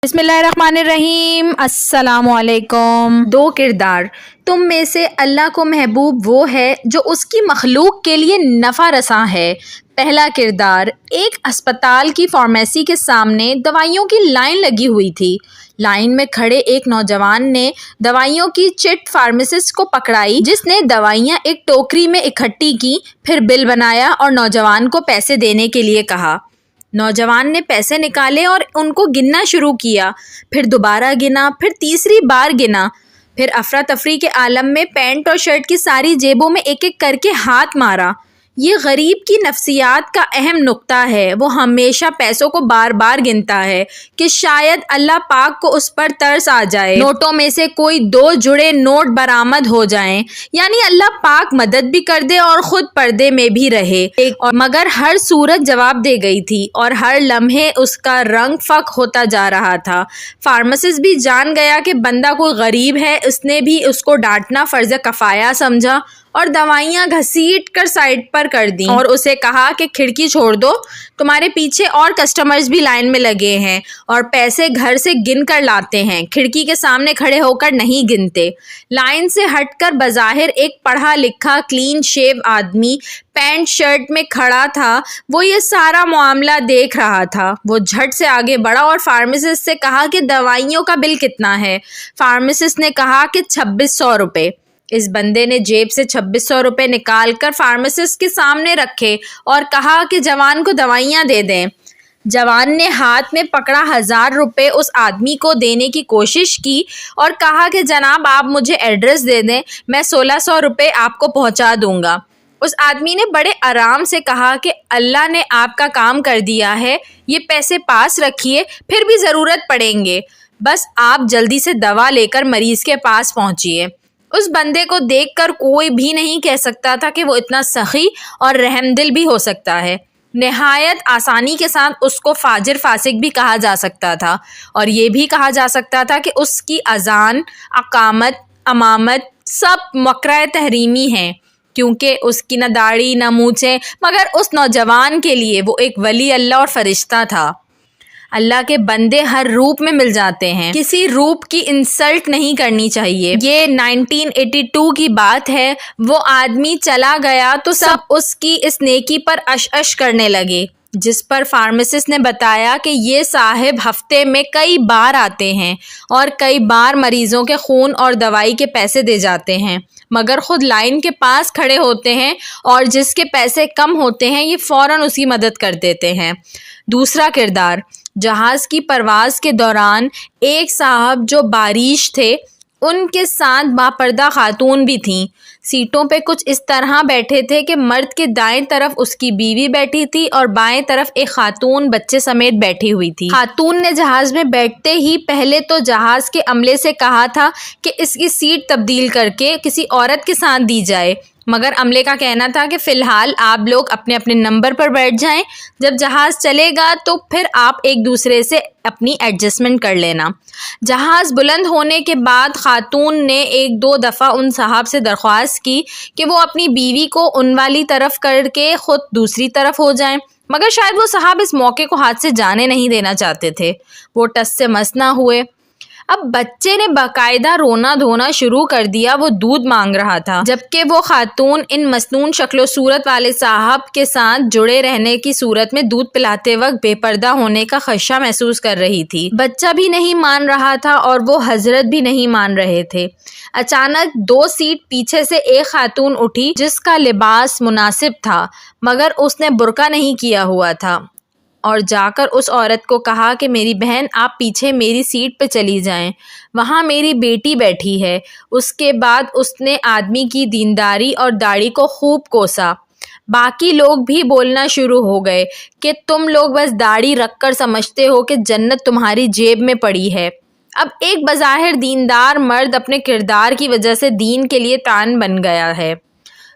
بسم اللہ الرحمن الرحیم۔ السلام علیکم۔ دو کردار۔ تم میں سے اللہ کو محبوب وہ ہے جو اس کی مخلوق کے لیے نفع رساں ہے۔ پہلا کردار، ایک اسپتال کی فارمیسی کے سامنے دوائیوں کی لائن لگی ہوئی تھی۔ لائن میں کھڑے ایک نوجوان نے دوائیوں کی چٹ فارماسسٹ کو پکڑائی، جس نے دوائیاں ایک ٹوکری میں اکٹھی کی، پھر بل بنایا اور نوجوان کو پیسے دینے کے لیے کہا۔ نوجوان نے پیسے نکالے اور ان کو گننا شروع کیا، پھر دوبارہ گنا، پھر تیسری بار گنا، پھر افراتفری کے عالم میں پینٹ اور شرٹ کی ساری جیبوں میں ایک ایک کر کے ہاتھ مارا۔ یہ غریب کی نفسیات کا اہم نقطہ ہے۔ وہ ہمیشہ پیسوں کو بار بار گنتا ہے کہ شاید اللہ پاک کو اس پر ترس آ جائے، نوٹوں میں سے کوئی 2 جڑے نوٹ برآمد ہو جائیں، یعنی اللہ پاک مدد بھی کر دے اور خود پردے میں بھی رہے۔ مگر ہر صورت جواب دے گئی تھی اور ہر لمحے اس کا رنگ فک ہوتا جا رہا تھا۔ فارماسسٹ بھی جان گیا کہ بندہ کوئی غریب ہے، اس نے بھی اس کو ڈانٹنا فرض کفایہ سمجھا اور دوائیاں گھسیٹ کر سائڈ پر کر دیں اور اسے کہا کہ کھڑکی چھوڑ دو، تمہارے پیچھے اور کسٹمرز بھی لائن میں لگے ہیں اور پیسے گھر سے گن کر لاتے ہیں، کھڑکی کے سامنے کھڑے ہو کر نہیں گنتے۔ لائن سے ہٹ کر بظاہر ایک پڑھا لکھا کلین شیو آدمی پینٹ شرٹ میں کھڑا تھا، وہ یہ سارا معاملہ دیکھ رہا تھا۔ وہ جھٹ سے آگے بڑھا اور فارماسسٹ سے کہا کہ دوائیوں کا بل کتنا ہے؟ فارماسسٹ نے کہا کہ 2600 روپے۔ اس بندے نے جیب سے 2600 روپے نکال کر فارماسسٹ کے سامنے رکھے اور کہا کہ جوان کو دوائیاں دے دیں۔ جوان نے ہاتھ میں پکڑا 1000 روپے اس آدمی کو دینے کی کوشش کی اور کہا کہ جناب آپ مجھے ایڈریس دے دیں، میں 1600 روپے آپ کو پہنچا دوں گا۔ اس آدمی نے بڑے آرام سے کہا کہ اللہ نے آپ کا کام کر دیا ہے، یہ پیسے پاس رکھیے، پھر بھی ضرورت پڑیں گے، بس آپ جلدی سے دوا لے کر مریض کے پاس پہنچیے۔ اس بندے کو دیکھ کر کوئی بھی نہیں کہہ سکتا تھا کہ وہ اتنا سخی اور رحم دل بھی ہو سکتا ہے۔ نہایت آسانی کے ساتھ اس کو فاجر فاسق بھی کہا جا سکتا تھا اور یہ بھی کہا جا سکتا تھا کہ اس کی اذان، اقامت، امامت سب مکرہ تحریمی ہیں، کیونکہ اس کی نہ داڑھی نہ مونچھیں، مگر اس نوجوان کے لیے وہ ایک ولی اللہ اور فرشتہ تھا۔ اللہ کے بندے ہر روپ میں مل جاتے ہیں، کسی روپ کی انسلٹ نہیں کرنی چاہیے۔ یہ 1982 کی بات ہے۔ وہ آدمی چلا گیا تو سب اس کی اس نیکی پر اش کرنے لگے، جس پر فارماسسٹ نے بتایا کہ یہ صاحب ہفتے میں کئی بار آتے ہیں اور کئی بار مریضوں کے خون اور دوائی کے پیسے دے جاتے ہیں، مگر خود لائن کے پاس کھڑے ہوتے ہیں اور جس کے پیسے کم ہوتے ہیں یہ فوراً اس کی مدد کر دیتے ہیں۔ دوسرا کردار، جہاز کی پرواز کے دوران ایک صاحب جو بارش تھے، ان کے ساتھ باپردہ خاتون بھی تھیں۔ سیٹوں پہ کچھ اس طرح بیٹھے تھے کہ مرد کے دائیں طرف اس کی بیوی بیٹھی تھی اور بائیں طرف ایک خاتون بچے سمیت بیٹھی ہوئی تھی۔ خاتون نے جہاز میں بیٹھتے ہی پہلے تو جہاز کے عملے سے کہا تھا کہ اس کی سیٹ تبدیل کر کے کسی عورت کے ساتھ دی جائے، مگر عملے کا کہنا تھا کہ فی الحال آپ لوگ اپنے اپنے نمبر پر بیٹھ جائیں، جب جہاز چلے گا تو پھر آپ ایک دوسرے سے اپنی ایڈجسٹمنٹ کر لینا۔ جہاز بلند ہونے کے بعد خاتون نے 1-2 دفعہ ان صاحب سے درخواست کی کہ وہ اپنی بیوی کو ان والی طرف کر کے خود دوسری طرف ہو جائیں، مگر شاید وہ صاحب اس موقع کو ہاتھ سے جانے نہیں دینا چاہتے تھے۔ وہ ٹس سے مس نہ ہوئے۔ اب بچے نے باقاعدہ رونا دھونا شروع کر دیا، وہ دودھ مانگ رہا تھا، جبکہ وہ خاتون ان مسنون شکل و صورت والے صاحب کے ساتھ جڑے رہنے کی صورت میں دودھ پلاتے وقت بے پردہ ہونے کا خدشہ محسوس کر رہی تھی۔ بچہ بھی نہیں مان رہا تھا اور وہ حضرت بھی نہیں مان رہے تھے۔ اچانک 2 سیٹ پیچھے سے ایک خاتون اٹھی جس کا لباس مناسب تھا، مگر اس نے برقع نہیں کیا ہوا تھا، اور جا کر اس عورت کو کہا کہ میری بہن آپ پیچھے میری سیٹ پہ چلی جائیں، وہاں میری بیٹی بیٹھی ہے۔ اس کے بعد اس نے آدمی کی دینداری اور داڑھی کو خوب کوسا۔ باقی لوگ بھی بولنا شروع ہو گئے کہ تم لوگ بس داڑھی رکھ کر سمجھتے ہو کہ جنت تمہاری جیب میں پڑی ہے۔ اب ایک بظاہر دیندار مرد اپنے کردار کی وجہ سے دین کے لیے تان بن گیا ہے۔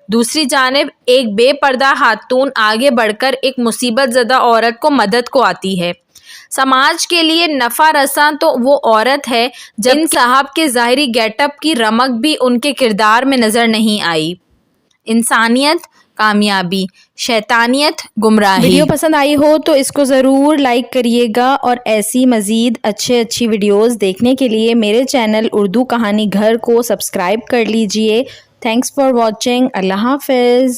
دوسری جانب ایک بے پردہ خاتون آگے بڑھ کر ایک مصیبت زدہ عورت کو مدد کو آتی ہے۔ سماج کے لیے نفع رساں تو وہ عورت ہے، جب ان صاحب کے ظاہری گیٹ اپ کی رمق بھی ان کے کردار میں نظر نہیں آئی۔ انسانیت کامیابی، شیطانیت، گمراہی۔ ویڈیو پسند آئی ہو تو اس کو ضرور لائک کریے گا، اور ایسی مزید اچھی ویڈیوز دیکھنے کے لیے میرے چینل اردو کہانی گھر کو سبسکرائب کر لیجئے۔ Thanks for watching. اللہ حافظ۔